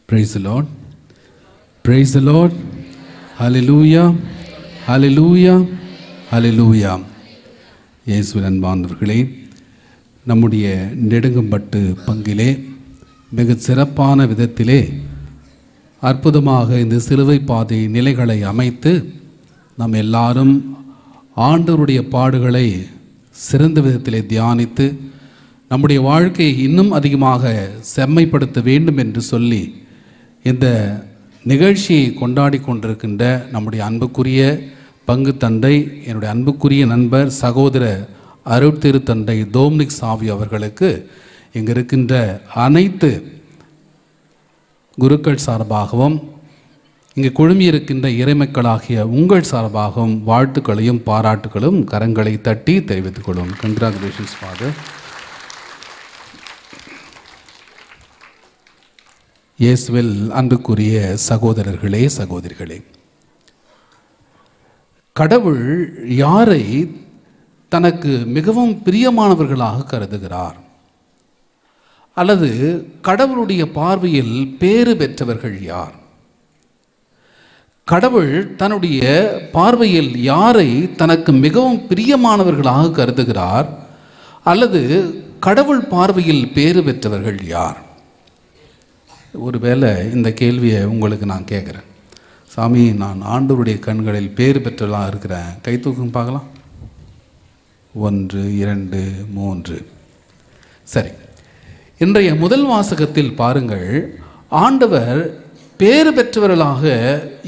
Praise the Lord. Praise the Lord. Hallelujah. Hallelujah. Hallelujah. இயேசுவின் அன்பானவர்களே, நம்முடைய நெடுங்கம்பட்டு பங்கிலே மிக சிறப்பான விதத்திலே அற்புதமாக இந்த சிலுவை பாதை நிலைகளை அமைத்து நாம் எல்லாரும் ஆண்டவருடைய பாடுகளை சிறந்த விதத்திலே தியானித்து நம்முடைய வாழ்க்கையை இன்னும் அதிகமாக செம்மைப்படுத்த வேண்டும் என்று சொல்லி இந்த நிகழ்ச்சியை கொண்டாடி கொண்டிருக்கின்ற நம்முடைய அன்புக்குரிய பங்கு தந்தை, என்னுடைய அன்புக்குரிய நண்பர் சகோதர அருட்திரு தந்தை டோம்னிக் சாவி அவர்களுக்கு இங்கே இருக்கின்ற அனைத்து குருக்கள் சார்பாகவும் இங்கு குழுமியிருக்கின்ற இறைமக்களாகிய உங்கள் சார்பாகவும் வாழ்த்துக்களையும் பாராட்டுகளும் கரங்களை தட்டி தெரிவித்துக் கொள்ளும். Congratulations father. இயேசுவில் அன்புக்குரிய சகோதரர்களே, சகோதரிகளே, கடவுள் யாரை தனக்கு மிகவும் பிரியமானவர்களாக கருதுகிறார் அல்லது கடவுளுடைய பார்வையில் பேறு பெற்றவர்கள் யார்? கடவுள் தன்னுடைய பார்வையில் யாரை தனக்கு மிகவும் பிரியமானவர்களாக கருதுகிறார் அல்லது கடவுள் பார்வையில் பேறு பெற்றவர்கள் யார்? ஒருவேளை இந்த கேள்வியை உங்களுக்கு நான் கேட்குறேன், சாமி நான் ஆண்டவருடைய கண்களில் பேறு பெற்றலாம் இருக்கிறேன், கை தூக்கும் பார்க்கலாம். 1 2 3. சரி, இன்றைய முதல் வாசகத்தில் பாருங்கள், ஆண்டவர் பேறு பெற்றவர்களாக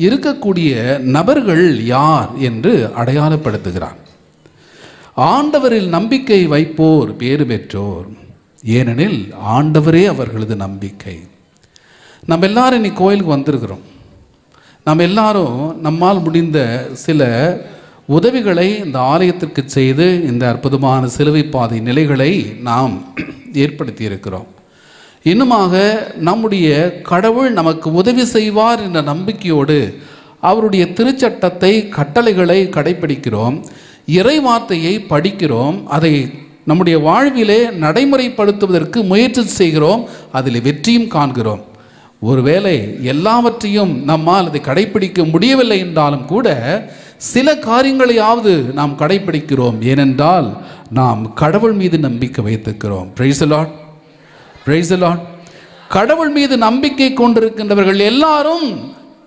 இருக்கக்கூடிய நபர்கள் யார் என்று அடையாளப்படுத்துகிறார். ஆண்டவரில் நம்பிக்கை வைப்போர் பேறு பெற்றோர், ஏனெனில் ஆண்டவரே அவர்களது நம்பிக்கை. நம்ம எல்லாரும் இன்னைக்கு கோயிலுக்கு வந்திருக்கிறோம். நம்ம எல்லாரும் நம்மால் முடிந்த சில உதவிகளை இந்த ஆலயத்திற்கு செய்து இந்த அற்புதமான சிலுவை பாதை நிலைகளை நாம் ஏற்படுத்தி இருக்கிறோம். இன்னுமாக நம்முடைய கடவுள் நமக்கு உதவி செய்வார் என்ற நம்பிக்கையோடு அவருடைய திருச்சட்டத்தை, கட்டளைகளை கடைபிடிக்கிறோம், இறை வார்த்தையை படிக்கிறோம், அதை நம்முடைய வாழ்விலே நடைமுறைப்படுத்துவதற்கு முயற்சி செய்கிறோம், அதில் வெற்றியும் காண்கிறோம். ஒருவேளை எல்லாவற்றையும் நம்மால் அதை கடைபிடிக்க முடியவில்லை என்றாலும் கூட சில காரியங்களையாவது நாம் கடைபிடிக்கிறோம், ஏனென்றால் நாம் கடவுள் மீது நம்பிக்கை வைத்திருக்கிறோம். Praise the Lord, praise the Lord. கடவுள் மீது நம்பிக்கை கொண்டிருக்கின்றவர்கள் எல்லாரும்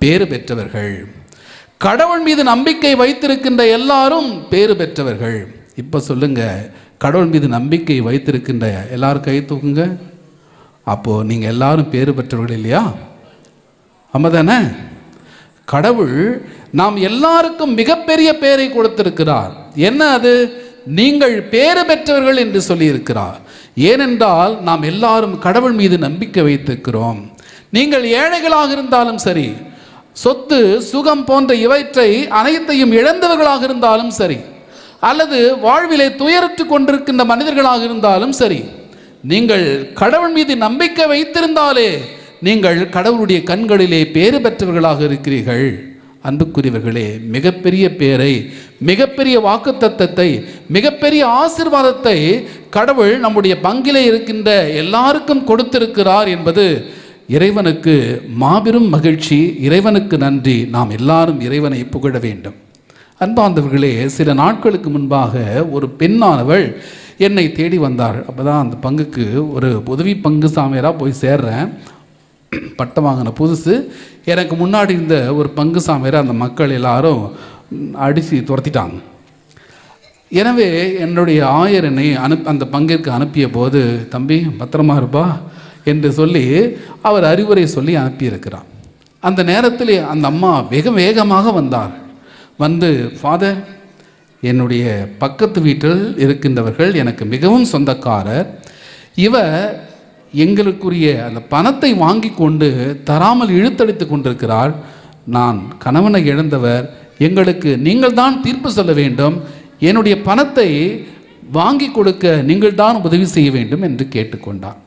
பேறு பெற்றவர்கள். கடவுள் மீது நம்பிக்கை வைத்திருக்கின்ற எல்லாரும் பேறு பெற்றவர்கள். இப்போ சொல்லுங்க, கடவுள் மீது நம்பிக்கை வைத்திருக்கின்ற எல்லாரும் கை தூக்குங்க. அப்போது நீங்கள் எல்லாரும் பேறு பெற்றவர்கள் இல்லையா? ஆமாம் தானே? கடவுள் நாம் எல்லாருக்கும் மிகப்பெரிய பேரை கொடுத்திருக்கிறார். என்ன அது? நீங்கள் பேறு பெற்றவர்கள் என்று சொல்லியிருக்கிறார். ஏனென்றால் நாம் எல்லாரும் கடவுள் மீது நம்பிக்கை வைத்திருக்கிறோம். நீங்கள் ஏழைகளாக இருந்தாலும் சரி, சொத்து சுகம் போன்ற இவற்றை அனைத்தையும் இழந்தவர்களாக இருந்தாலும் சரி, அல்லது வாழ்விலே துயரற்று கொண்டிருக்கின்ற மனிதர்களாக இருந்தாலும் சரி, நீங்கள் கடவுள் மீது நம்பிக்கை வைத்திருந்தாலே நீங்கள் கடவுளுடைய கண்களிலே பேறு பெற்றவர்களாக இருக்கிறீர்கள். அன்புக்குரியவர்களே, மிகப்பெரிய பேரை, மிகப்பெரிய வாக்குத்தத்தத்தை, மிகப்பெரிய ஆசீர்வாதத்தை கடவுள் நம்முடைய பங்கிலே இருக்கின்ற எல்லாருக்கும் கொடுத்திருக்கிறார் என்பது இறைவனுக்கு மாபெரும் மகிழ்ச்சி. இறைவனுக்கு நன்றி. நாம் எல்லாரும் இறைவனை புகழ வேண்டும். அன்பார்ந்தவர்களே, சில நாட்களுக்கு முன்பாக ஒரு பெண்ணானவள் என்னை தேடி வந்தாள். அப்போ தான் அந்த பங்குக்கு ஒரு உதவி பங்கு சாமியாராக போய் சேர்றேன். பட்டம் வாங்கின புதுசு. எனக்கு முன்னாடி இருந்த ஒரு பங்கு சாமியாரை அந்த மக்கள் எல்லாரும் அடித்து துரத்திட்டாங்க. எனவே என்னுடைய ஆயர் என்னை அந்த பங்கிற்கு அனுப்பிய போது, தம்பி பத்திரமா இருப்பா என்று சொல்லி அவர் அறிவுரை சொல்லி அனுப்பியிருக்கிறார். அந்த நேரத்தில் அந்த அம்மா வெகு வேகமாக வந்தார். வந்து, ஃபாதர், என்னுடைய பக்கத்து வீட்டில் இருக்கின்றவர்கள் எனக்கு மிகவும் சொந்தக்காரர், இவர் எங்களுக்குரிய அந்த பணத்தை வாங்கி கொண்டு தராமல் இழுத்தடித்து கொண்டிருக்கிறார். நான் கணவனை இழந்தவர், எங்களுக்கு நீங்கள் தான் தீர்ப்பு சொல்ல வேண்டும், என்னுடைய பணத்தை வாங்கி கொடுக்க நீங்கள் தான் உதவி செய்ய வேண்டும் என்று கேட்டுக்கொண்டார்.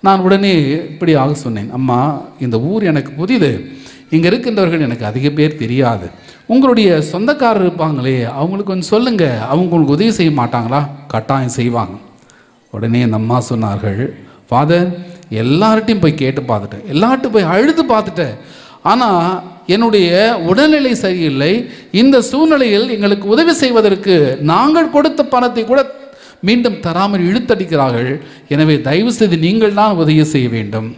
நான் உடனே இப்படியாக சொன்னேன், அம்மா இந்த ஊர் எனக்கு புதிது, இங்கே இருக்கின்றவர்கள் எனக்கு அதிக பேர் தெரியாது, உங்களுடைய சொந்தக்காரர் இருப்பாங்களே அவங்களுக்கு கொஞ்சம் சொல்லுங்கள், அவங்க உங்களுக்கு உதவி செய்ய மாட்டாங்களா? கட்டாயம் செய்வாங்க. உடனே அந்த அம்மா சொன்னார்கள், ஃபாதர், எல்லார்ட்டையும் போய் கேட்டு பார்த்துட்டேன், எல்லார்ட்டும் போய் அழுது பார்த்துட்டேன். ஆனால் என்னுடைய உடல்நிலை சரியில்லை. இந்த சூழ்நிலையில் எங்களுக்கு உதவி செய்வதற்கு நாங்கள் கொடுத்த பணத்தை கூட மீண்டும் தராமல் இழுத்தடிக்கிறார்கள். எனவே தயவு செய்து நீங்கள் தான் உதவி செய்ய வேண்டும்.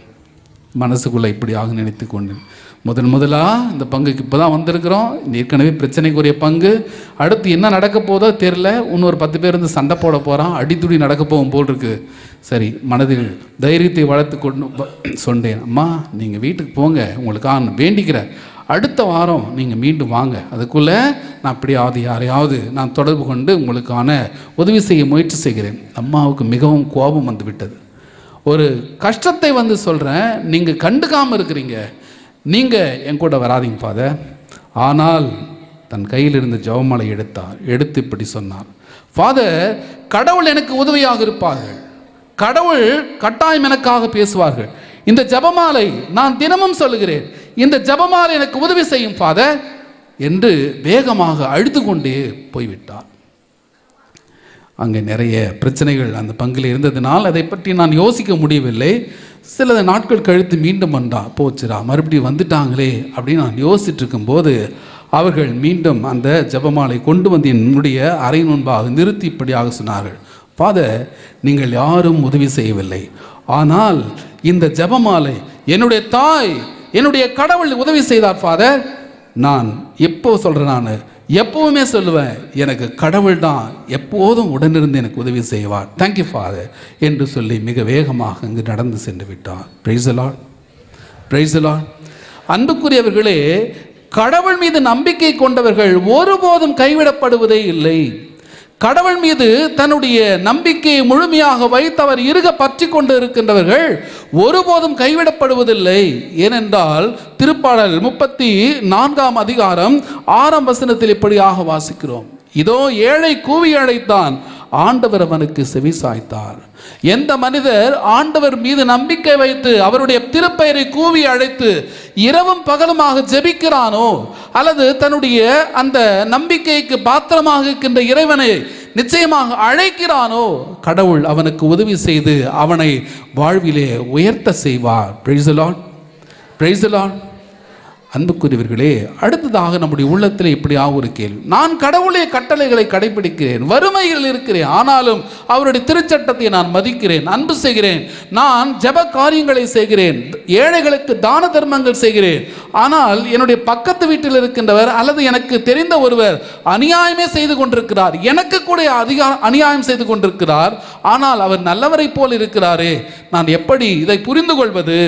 மனசுக்குள்ளே இப்படியாக நினைத்து கொண்டு முதலாக இந்த பங்குக்கு இப்போ தான் வந்திருக்கிறோம். ஏற்கனவே பிரச்சனைக்குரிய பங்கு. அடுத்து என்ன நடக்க போதோ தெரில. இன்னொரு 10 பேர் இருந்து சண்டை போட போகிறான், அடித்துடி நடக்க போகும் போல் இருக்கு. சரி, மனதில் தைரியத்தை வளர்த்து கொண்டு சொன்னேன், அம்மா நீங்கள் வீட்டுக்கு போங்க, உங்களுக்காக வேண்டிக்கிறேன், அடுத்த வாரம் நீங்கள் மீண்டும் வாங்க, அதுக்குள்ளே நான் அப்படியாவது யாரையாவது நான் தொடர்பு கொண்டு உங்களுக்கான உதவி செய்ய முயற்சி செய்கிறேன். அம்மாவுக்கு மிகவும் கோபம் வந்து விட்டது. ஒரு கஷ்டத்தை வந்து சொல்கிறேன், நீங்கள் கண்டுக்காமல் இருக்கிறீங்க, நீங்கள் என் கூட வராதிங்க ஃபாதர். ஆனால் தன் கையில் இருந்த ஜெபமாலை எடுத்து இப்படி சொன்னார், ஃபாதர், கடவுள் எனக்கு உதவியாக இருப்பார்கள், கடவுள் கட்டாயம் எனக்காக பேசுவார்கள். இந்த ஜெபமாலை நான் தினமும் சொல்லுகிறேன், இந்த ஜெபமாலை எனக்கு உதவி செய்யும் ஃபாதர் என்று வேகமாக அழுது கொண்டே போய்விட்டார். அங்கே நிறைய பிரச்சனைகள் அந்த பங்கில் இருந்ததினால் அதை பற்றி நான் யோசிக்க முடியவில்லை. சில நாட்கள் கழித்து மீண்டும் போச்சுரா, மறுபடியும் வந்துட்டாங்களே அப்படின்னு நான் யோசிச்சுட்டு இருக்கும்போது அவர்கள் மீண்டும் அந்த ஜெபமாலை கொண்டு வந்து என்னுடைய அறை முன்பாக நிறுத்தி இப்படியாக சொன்னார்கள், ஃபாதர், நீங்கள் யாரும் உதவி செய்யவில்லை, ஆனால் இந்த ஜெபமாலை என்னுடைய தாய், என்னுடைய கடவுள் உதவி செய்தார் ஃபாதர். நான் எப்போ சொல்கிறேன், நான் எப்போவுமே சொல்லுவேன், எனக்கு கடவுள் தான் எப்போதும் உடனிருந்து எனக்கு உதவி செய்வார், தேங்க்யூ ஃபாதர் என்று சொல்லி மிக வேகமாக அங்கு நடந்து சென்று விட்டார். Praise the Lord, praise the Lord. அன்புக்குரியவர்களே, கடவுள் மீது நம்பிக்கை கொண்டவர்கள் ஒருபோதும் கைவிடப்படுவதே இல்லை. கடவுள் மீது தன்னுடைய நம்பிக்கையை முழுமையாக வைத்து அவர் இருக பற்றி கொண்டு இருக்கின்றவர்கள் ஒருபோதும் கைவிடப்படுவதில்லை. ஏனென்றால் திருப்பாடல் 34ஆம் அதிகாரம் 6ஆம் வசனத்தில் இப்படியாக வாசிக்கிறோம், இதோ ஏழை கூவி அழைத்தான், ஆண்டவர் அவனுக்கு செவி சாய்த்தார். எந்த மனிதர் ஆண்டவர் மீது நம்பிக்கை வைத்து அவருடைய திருப்பெயரை கூவி அழைத்து இரவும் பகலுமாக ஜெபிக்கிறானோ, அல்லது தன்னுடைய அந்த நம்பிக்கைக்கு பாத்திரமாக இருக்கின்ற இறைவனை நிச்சயமாக அழைக்கிறானோ, கடவுள் அவனுக்கு உதவி செய்து அவனை வாழ்விலே உயர்த்த செய்வார். Praise the Lord, praise the Lord. அன்புக்குரியவர்களே, அடுத்ததாக நம்முடைய உள்ளத்தில் இப்படியாக ஒரு கேள்வி, நான் கடவுளுடைய கட்டளைகளை கடைபிடிக்கிறேன், வறுமையில் இருக்கிறேன், ஆனாலும் அவருடைய திருச்சட்டத்தை நான் மதிக்கிறேன், அன்பு செய்கிறேன், நான் ஜெப காரியங்களை செய்கிறேன், ஏழைகளுக்கு தான தர்மங்கள் செய்கிறேன், ஆனால் என்னுடைய பக்கத்து வீட்டில் இருக்கின்றவர் அல்லது எனக்கு தெரிந்த ஒருவர் அநியாயமே செய்து கொண்டிருக்கிறார், எனக்கு கூட அநியாயம் செய்து கொண்டிருக்கிறார், ஆனால் அவர் நல்லவரை போல் இருக்கிறாரே, நான் எப்படி இதை புரிந்து கொள்வது?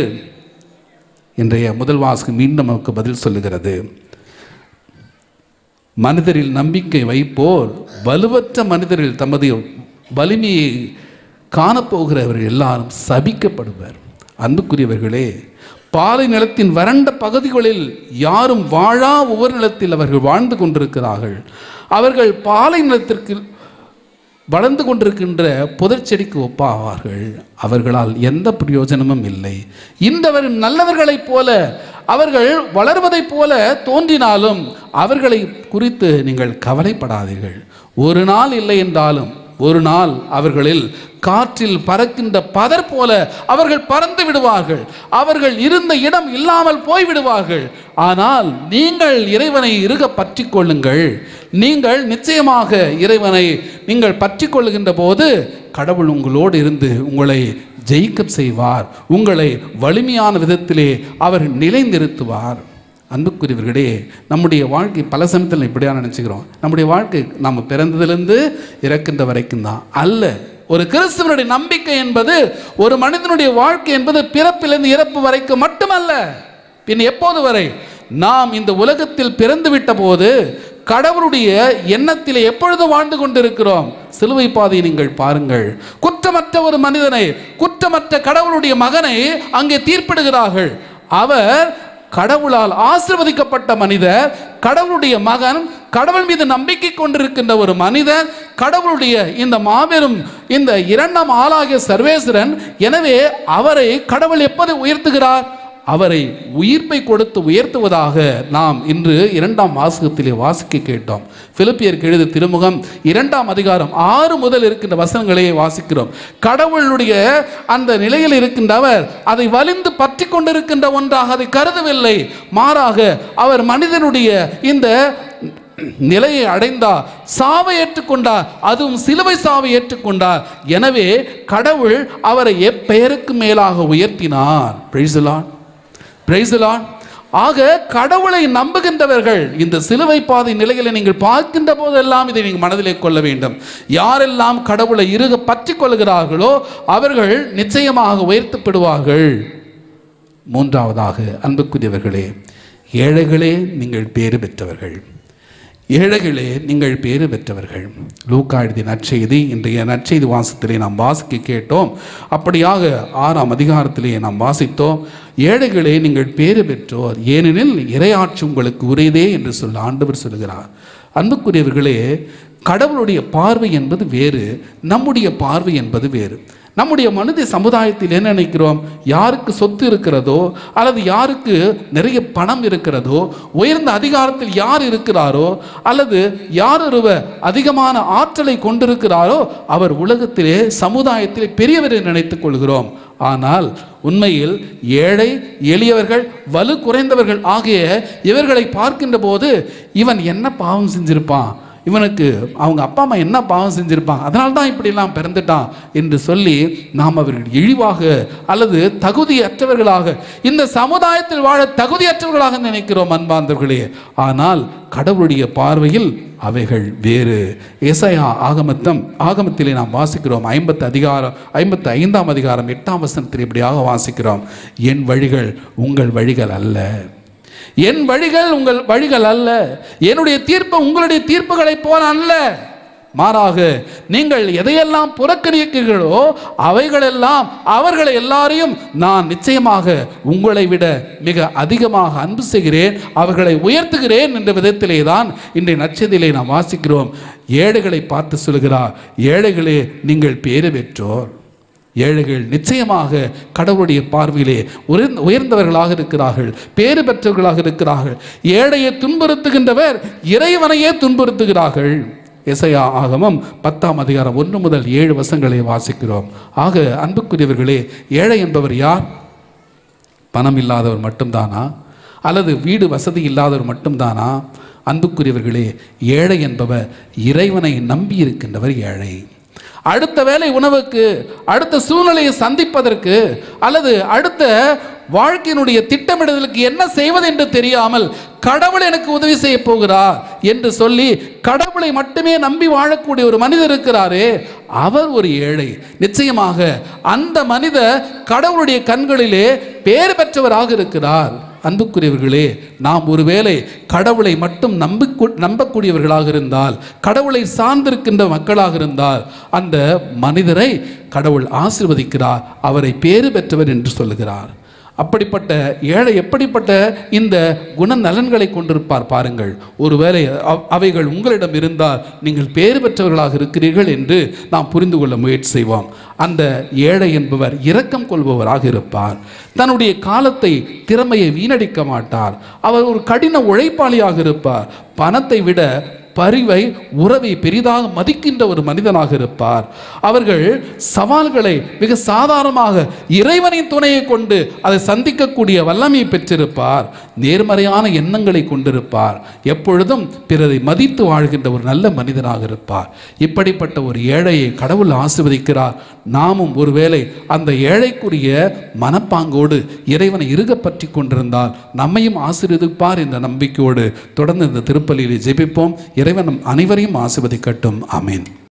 இன்றைய முதல் வாசகம் மீண்டும் நமக்கு பதில் சொல்லுகிறது. மனிதரில் நம்பிக்கை வைப்போர் வலுவற்ற மனிதரில் தமது வலிமையை காணப்போகிறவர்கள் எல்லாரும் சபிக்கப்படுவர். அன்புக்குரியவர்களே, பாலை நிலத்தின் வறண்ட பகுதிகளில் யாரும் வாழா ஒவ்வொரு நிலத்தில் அவர்கள் வாழ்ந்து கொண்டிருக்கிறார்கள். அவர்கள் பாலை நிலத்திற்கு வளர்ந்து கொண்டிருக்கின்ற புதர் செடிக்கு ஒப்பாவார்கள். அவர்களால் எந்த பிரயோஜனமும் இல்லை. இந்தவர் நல்லவர்களைப் போல அவர்கள் வளர்வதைப் போல தோன்றினாலும் அவர்களை குறித்து நீங்கள் கவலைப்படாதீர்கள். ஒரு நாள் இல்லை என்றாலும் ஒரு நாள் அவர்களில் காற்றில் பறக்கின்ற பதர் போல அவர்கள் பறந்து விடுவார்கள். அவர்கள் இருந்த இடம் இல்லாமல் போய்விடுவார்கள். ஆனால் நீங்கள் இறைவனை இறுக பற்றி கொள்ளுங்கள். நீங்கள் நிச்சயமாக இறைவனை நீங்கள் பற்றி கொள்ளுகின்ற போது கடவுள் உங்களோடு இருந்து உங்களை ஜெயிக்க செய்வார். உங்களை வலிமையான விதத்திலே அவர் நிலைநிறுத்துவார். அன்புக்குரியவர்களே, நம்முடைய வாழ்க்கை பல சமயத்தில் இப்படியாக நினச்சிக்கிறோம், நம்முடைய வாழ்க்கை நம்ம பிறந்ததிலிருந்து இறக்கின்ற வரைக்கும் தான் அல்ல. ஒரு கிறிஸ்துவனுடைய நம்பிக்கை என்பது, ஒரு மனிதனுடைய வாழ்க்கை என்பது பிறப்பிலிருந்து இறப்பு வரைக்கும் மட்டுமல்ல. பின் எப்போது வரை? நாம் இந்த உலகத்தில் பிறந்து விட்ட போது கடவுளுடைய எண்ணத்திலே எப்பொழுது வாழ்ந்து கொண்டிருக்கிறோம்? சிலுவை பாதையை நீங்கள் பாருங்கள். குற்றமற்ற ஒரு மனிதனை, குற்றமற்ற கடவுளுடைய மகனை அங்கே தீர்ப்பிடுகிறார்கள். அவர் கடவுளால் ஆசீர்வதிக்கப்பட்ட மனிதர், கடவுளுடைய மகன், கடவுள் மீது நம்பிக்கை கொண்டிருக்கின்ற ஒரு மனிதர், கடவுளுடைய இந்த மாபெரும் இந்த இரண்டாம் ஆளாகிய சர்வேஸ்வரன். எனவே அவரை கடவுள் எப்போது உயர்த்துகிறார்? அவரை உயிர்ப்பை கொடுத்து உயர்த்துவதாக நாம் இன்று 2ஆம் வாசகத்திலே வாசிக்க கேட்டோம். பிலிப்பியருக்கு எழுதிய திருமுகம் 2ஆம் அதிகாரம் 6 முதல் இருக்கின்ற வசனங்களை வாசிக்கிறோம். கடவுளுடைய அந்த நிலையில் இருக்கின்றவர் அதை வலிந்து பற்றி கொண்டிருக்கின்ற ஒன்றாக அதை கருதவில்லை. மாறாக அவர் மனிதனுடைய இந்த நிலையை அடைந்தார், சாவை ஏற்றுக்கொண்டார், அதுவும் சிலுவை சாவை ஏற்றுக்கொண்டார். எனவே கடவுள் அவரை எப்பெயருக்கு மேலாக உயர்த்தினார். Praise the Lord, praise the Lord. ஆக கடவுளை நம்புகின்றவர்கள் இந்த சிலுவை பாதை நிலைகளை நீங்கள் பார்க்கின்ற போதெல்லாம் இதை நீங்கள் மனதிலே கொள்ள வேண்டும். யாரெல்லாம் கடவுளை இறுக பற்றி கொள்கிறார்களோ அவர்கள் நிச்சயமாக உயர்த்தப்படுவார்கள். மூன்றாவதாக, அன்புக்குரியவர்களே, ஏழைகளே நீங்கள் பேறு பெற்றவர்கள். ஏழைகளே நீங்கள் பேறு பெற்றவர்கள். லூக்கா எழுதிய நற்செய்தி இன்றைய நற்செய்தி வாசத்திலே நாம் வாசிக்க கேட்டோம். அப்படியாக 6ஆம் அதிகாரத்திலே நாம் வாசித்தோம். ஏழைகளே நீங்கள் பேறு பெற்றோர், ஏனெனில் இறையாட்சி உங்களுக்கு உரியதே என்று சொல்ல ஆண்டவர் சொல்கிறார். அன்புக்குரியவர்களே, கடவுளுடைய பார்வை என்பது வேறு, நம்முடைய பார்வை என்பது வேறு. நம்முடைய மனித சமுதாயத்தில் என்ன நினைக்கிறோம்? யாருக்கு சொத்து இருக்கிறதோ அல்லது யாருக்கு நிறைய பணம் இருக்கிறதோ, உயர்ந்த அதிகாரத்தில் யார் இருக்கிறாரோ அல்லது யார் ஒருவர் அதிகமான ஆற்றலை கொண்டிருக்கிறாரோ அவர் உலகத்திலே சமுதாயத்திலே பெரியவரை நினைத்துக் கொள்கிறோம். ஆனால் உண்மையில் ஏழை, எளியவர்கள், வலு குறைந்தவர்கள் ஆகிய இவர்களை பார்க்கின்ற போது இவன் என்ன பாவம் செஞ்சிருப்பான், இவனுக்கு அவங்க அப்பா அம்மா என்ன பாவம் செஞ்சிருப்பாங்க, அதனால தான் இப்படிலாம் பிறந்துட்டான் என்று சொல்லி நாம் அவர்கள் இழிவாக அல்லது தகுதியற்றவர்களாக, இந்த சமுதாயத்தில் வாழ தகுதியற்றவர்களாக நினைக்கிறோம் அன்பார்ந்தவர்களே. ஆனால் கடவுளுடைய பார்வையில் அவைகள் வேறு. ஏசாயா ஆகமத்திலே நாம் வாசிக்கிறோம். 55ஆம் அதிகாரம் 8ஆம் வசனத்தில் இப்படியாக வாசிக்கிறோம். என் வழிகள் உங்கள் வழிகள் அல்ல, என் வழிகள் உங்கள் வழிகள் அல்ல, என்னுடைய தீர்ப்பு உங்களுடைய தீர்ப்புகளைப் போல அல்ல. மாறாக நீங்கள் எதையெல்லாம் புறக்கணிக்கிறீர்களோ அவைகளெல்லாம் அவர்களை எல்லாரையும் நான் நிச்சயமாக உங்களை விட மிக அதிகமாக அன்பு செய்கிறேன், அவர்களை உயர்த்துகிறேன் என்ற விதத்திலே தான் இன்றைய நற்செய்தியிலே நாம் வாசிக்கிறோம். ஏழைகளை பார்த்து சொல்கிறார், ஏழைகளே நீங்கள் பேறு பெற்றோர். ஏழைகள் நிச்சயமாக கடவுளுடைய பார்வையிலே உயர்ந்தவர்களாக இருக்கிறார்கள், பேறு பெற்றவர்களாக இருக்கிறார்கள். ஏழையை துன்புறுத்துகின்றவர் இறைவனையே துன்புறுத்துகிறார்கள். எசையா ஆகமம் 10ஆம் அதிகாரம் 1 முதல் 7 வசனங்களை வாசிக்கிறோம். ஆக அன்புக்குரியவர்களே, ஏழை என்பவர் யார்? பணம் இல்லாதவர் மட்டும்தானா அல்லது வீடு வசதி இல்லாதவர் மட்டும்தானா? அன்புக்குரியவர்களே, ஏழை என்பவர் இறைவனை நம்பி இருக்கின்றவர் ஏழை. அடுத்த வேளை உணவுக்கு, அடுத்த சூழ்நிலையை சந்திப்பதற்கு அல்லது அடுத்த வாழ்க்கையினுடைய திட்டமிடுதலுக்கு என்ன செய்வது என்று தெரியாமல் கடவுள் எனக்கு உதவி செய்ய போகிறார் என்று சொல்லி கடவுளை மட்டுமே நம்பி வாழக்கூடிய ஒரு மனிதர் இருக்கிறாரே, அவர் ஒரு ஏழை. நிச்சயமாக அந்த மனிதர் கடவுளுடைய கண்களிலே பேறு பெற்றவராக இருக்கிறார். அன்புக்குரியவர்களே, நாம் ஒருவேளை கடவுளை மட்டும் நம்பக்கூடியவர்களாக இருந்தால், கடவுளை சார்ந்திருக்கின்ற மக்களாக இருந்தால், அந்த மனிதரை கடவுள் ஆசீர்வதிக்கிறார், அவரை பேறு பெற்றவர் என்று சொல்லுகிறார். அப்படிப்பட்ட ஏழை எப்படிப்பட்ட இந்த குணநலன்களை கொண்டிருப்பார் பாருங்கள். ஒருவேளை அவைகள் உங்களிடம் இருந்தால் நீங்கள் பேறு பெற்றவர்களாக இருக்கிறீர்கள் என்று நாம் புரிந்து கொள்ள முயற்சி செய்வோம். அந்த ஏழை என்பவர் இரக்கம் கொள்பவராக இருப்பார். தன்னுடைய காலத்தை, திறமையை வீணடிக்க மாட்டார். அவர் ஒரு கடின உழைப்பாளியாக இருப்பார். பணத்தை விட பரிவை, உறவை பெரிதாக மதிக்கின்ற ஒரு மனிதனாக இருப்பார். அவர்கள் சவால்களை மிக சாதாரணமாக இறைவனின் துணையை கொண்டு அதை சந்திக்கக்கூடிய வல்லமையை பெற்றிருப்பார். நேர்மறையான எண்ணங்களை கொண்டிருப்பார். எப்பொழுதும் பிறரை மதித்து வாழ்கின்ற ஒரு நல்ல மனிதனாக இருப்பார். இப்படிப்பட்ட ஒரு ஏழையை கடவுள் ஆசீர்வதிக்கிறார். நாமும் ஒருவேளை அந்த ஏழைக்குரிய மனப்பாங்கோடு இறைவனை இறுக பற்றி கொண்டிருந்தால் நம்மையும் ஆசீர்வதிப்பார் என்ற நம்பிக்கையோடு தொடர்ந்து இந்த திருப்பலியிலே ஜெபிப்போம். இறைவன் அனைவரையும் ஆசீர்வதிக்கட்டும். ஆமென்.